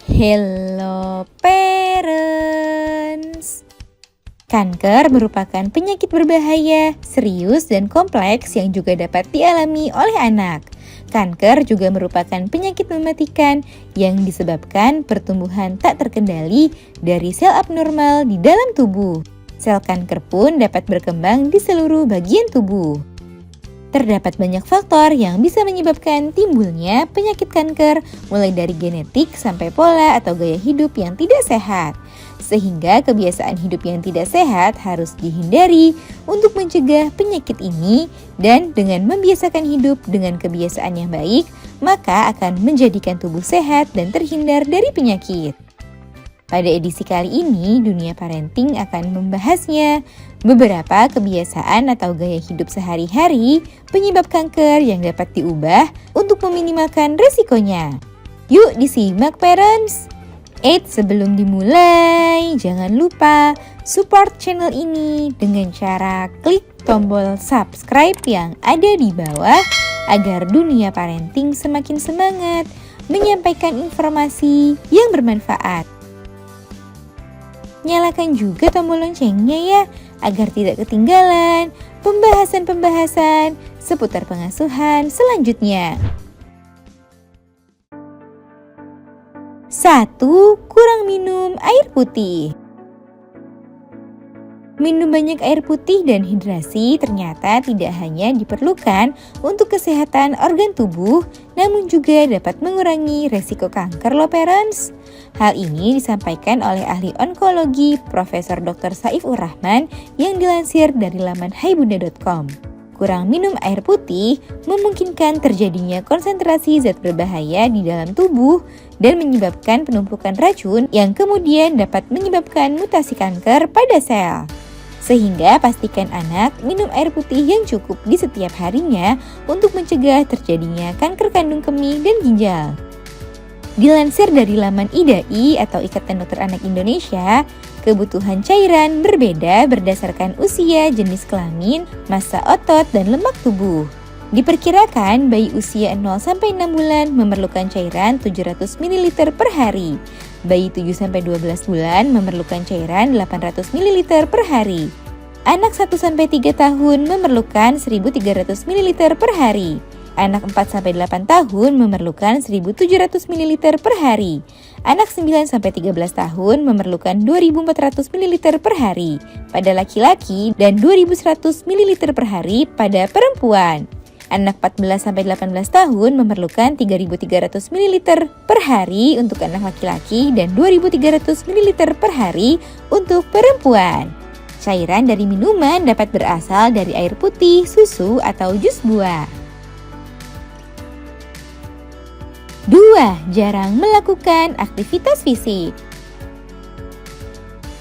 Hello parents. Kanker merupakan penyakit berbahaya, serius dan kompleks yang juga dapat dialami oleh anak. Kanker juga merupakan penyakit mematikan yang disebabkan pertumbuhan tak terkendali dari sel abnormal di dalam tubuh. Sel kanker pun dapat berkembang di seluruh bagian tubuh. Terdapat banyak faktor yang bisa menyebabkan timbulnya penyakit kanker, mulai dari genetik sampai pola atau gaya hidup yang tidak sehat. Sehingga kebiasaan hidup yang tidak sehat harus dihindari untuk mencegah penyakit ini, dan dengan membiasakan hidup dengan kebiasaan yang baik, maka akan menjadikan tubuh sehat dan terhindar dari penyakit. Pada edisi kali ini, Dunia Parenting akan membahasnya. Beberapa kebiasaan atau gaya hidup sehari-hari penyebab kanker yang dapat diubah untuk meminimalkan resikonya. Yuk disimak parents! Sebelum dimulai, jangan lupa support channel ini dengan cara klik tombol subscribe yang ada di bawah agar Dunia Parenting semakin semangat menyampaikan informasi yang bermanfaat. Nyalakan juga tombol loncengnya ya, agar tidak ketinggalan pembahasan-pembahasan seputar pengasuhan selanjutnya. 1. Kurang minum air putih. Minum banyak air putih dan hidrasi ternyata tidak hanya diperlukan untuk kesehatan organ tubuh, namun juga dapat mengurangi resiko kanker loh parents. Hal ini disampaikan oleh ahli onkologi Profesor Dr. Saifur Rahman yang dilansir dari laman haibunda.com. Kurang minum air putih memungkinkan terjadinya konsentrasi zat berbahaya di dalam tubuh dan menyebabkan penumpukan racun yang kemudian dapat menyebabkan mutasi kanker pada sel. Sehingga pastikan anak minum air putih yang cukup di setiap harinya untuk mencegah terjadinya kanker kandung kemih dan ginjal. Dilansir dari laman IDAI atau Ikatan Dokter Anak Indonesia, kebutuhan cairan berbeda berdasarkan usia, jenis kelamin, massa otot, dan lemak tubuh. Diperkirakan bayi usia 0-6 bulan memerlukan cairan 700 ml per hari. Bayi 7-12 bulan memerlukan cairan 800 ml per hari. Anak 1-3 tahun memerlukan 1300 ml per hari. Anak 4-8 tahun memerlukan 1700 ml per hari. Anak 9-13 tahun memerlukan 2400 ml per hari pada laki-laki dan 2100 ml per hari pada perempuan. Anak 14-18 tahun memerlukan 3.300 ml per hari untuk anak laki-laki dan 2.300 ml per hari untuk perempuan. Cairan dari minuman dapat berasal dari air putih, susu, atau jus buah. 2. Jarang melakukan aktivitas fisik.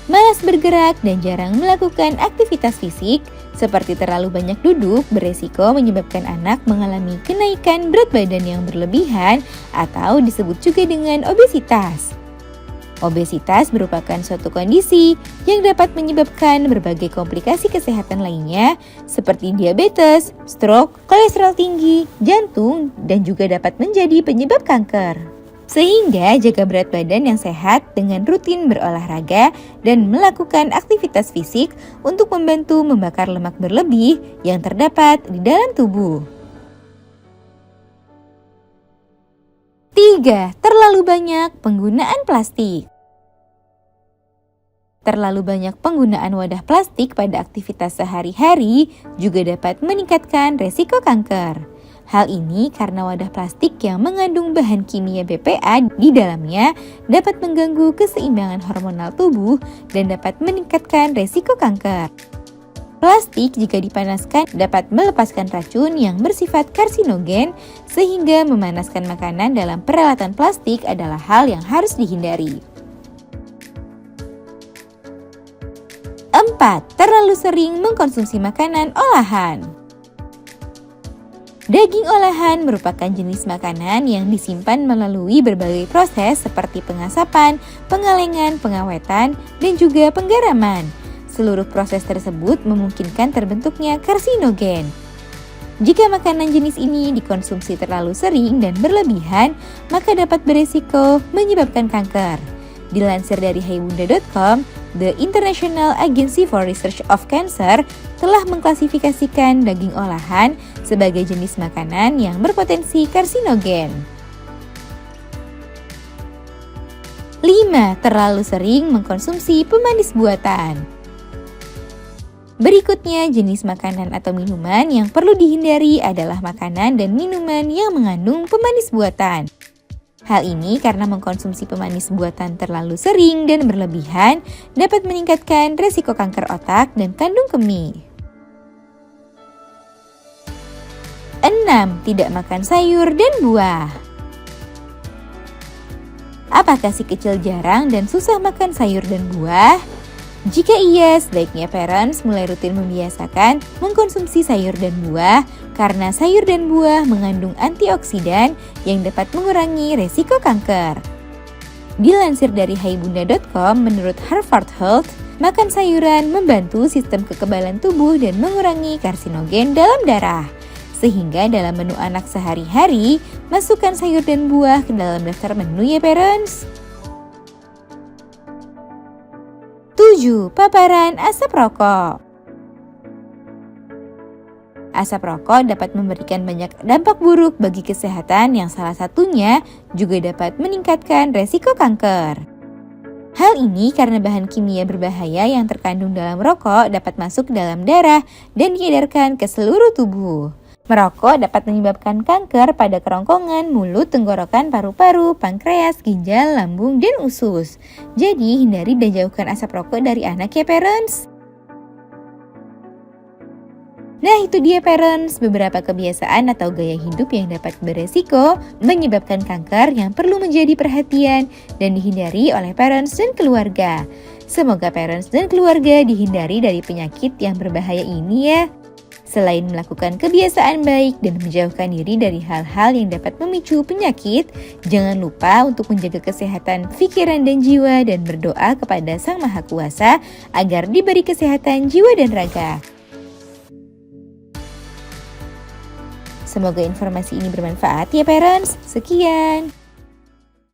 Malas bergerak dan jarang melakukan aktivitas fisik seperti terlalu banyak duduk beresiko menyebabkan anak mengalami kenaikan berat badan yang berlebihan atau disebut juga dengan obesitas. Obesitas merupakan suatu kondisi yang dapat menyebabkan berbagai komplikasi kesehatan lainnya seperti diabetes, stroke, kolesterol tinggi, jantung, dan juga dapat menjadi penyebab kanker. Sehingga jaga berat badan yang sehat dengan rutin berolahraga dan melakukan aktivitas fisik untuk membantu membakar lemak berlebih yang terdapat di dalam tubuh. 3. Terlalu banyak penggunaan plastik. Terlalu banyak penggunaan wadah plastik pada aktivitas sehari-hari juga dapat meningkatkan resiko kanker. Hal ini karena wadah plastik yang mengandung bahan kimia BPA di dalamnya dapat mengganggu keseimbangan hormonal tubuh dan dapat meningkatkan resiko kanker. Plastik jika dipanaskan dapat melepaskan racun yang bersifat karsinogen, sehingga memanaskan makanan dalam peralatan plastik adalah hal yang harus dihindari. 4. Terlalu sering mengkonsumsi makanan olahan. Daging olahan merupakan jenis makanan yang disimpan melalui berbagai proses seperti pengasapan, pengalengan, pengawetan, dan juga penggaraman. Seluruh proses tersebut memungkinkan terbentuknya karsinogen. Jika makanan jenis ini dikonsumsi terlalu sering dan berlebihan, maka dapat beresiko menyebabkan kanker. Dilansir dari haybunda.com, The International Agency for Research of Cancer telah mengklasifikasikan daging olahan sebagai jenis makanan yang berpotensi karsinogen. 5. Terlalu sering mengkonsumsi pemanis buatan. Berikutnya, jenis makanan atau minuman yang perlu dihindari adalah makanan dan minuman yang mengandung pemanis buatan. Hal ini karena mengkonsumsi pemanis buatan terlalu sering dan berlebihan dapat meningkatkan resiko kanker otak dan kandung kemih. 6. Tidak makan sayur dan buah. Apakah si kecil jarang dan susah makan sayur dan buah? Jika iya, sebaiknya parents mulai rutin membiasakan mengkonsumsi sayur dan buah karena sayur dan buah mengandung antioksidan yang dapat mengurangi resiko kanker. Dilansir dari haybunda.com, menurut Harvard Health, makan sayuran membantu sistem kekebalan tubuh dan mengurangi karsinogen dalam darah. Sehingga dalam menu anak sehari-hari, masukkan sayur dan buah ke dalam daftar menu ya parents. 7. Paparan asap rokok. Asap rokok dapat memberikan banyak dampak buruk bagi kesehatan yang salah satunya juga dapat meningkatkan resiko kanker. Hal ini karena bahan kimia berbahaya yang terkandung dalam rokok dapat masuk ke dalam darah dan diedarkan ke seluruh tubuh. Merokok dapat menyebabkan kanker pada kerongkongan, mulut, tenggorokan, paru-paru, pankreas, ginjal, lambung, dan usus. Jadi, hindari dan jauhkan asap rokok dari anak ya parents. Nah itu dia parents, beberapa kebiasaan atau gaya hidup yang dapat beresiko menyebabkan kanker yang perlu menjadi perhatian dan dihindari oleh parents dan keluarga. Semoga parents dan keluarga dihindari dari penyakit yang berbahaya ini ya. Selain melakukan kebiasaan baik dan menjauhkan diri dari hal-hal yang dapat memicu penyakit, jangan lupa untuk menjaga kesehatan pikiran dan jiwa dan berdoa kepada Sang Maha Kuasa agar diberi kesehatan jiwa dan raga. Semoga informasi ini bermanfaat ya parents. Sekian.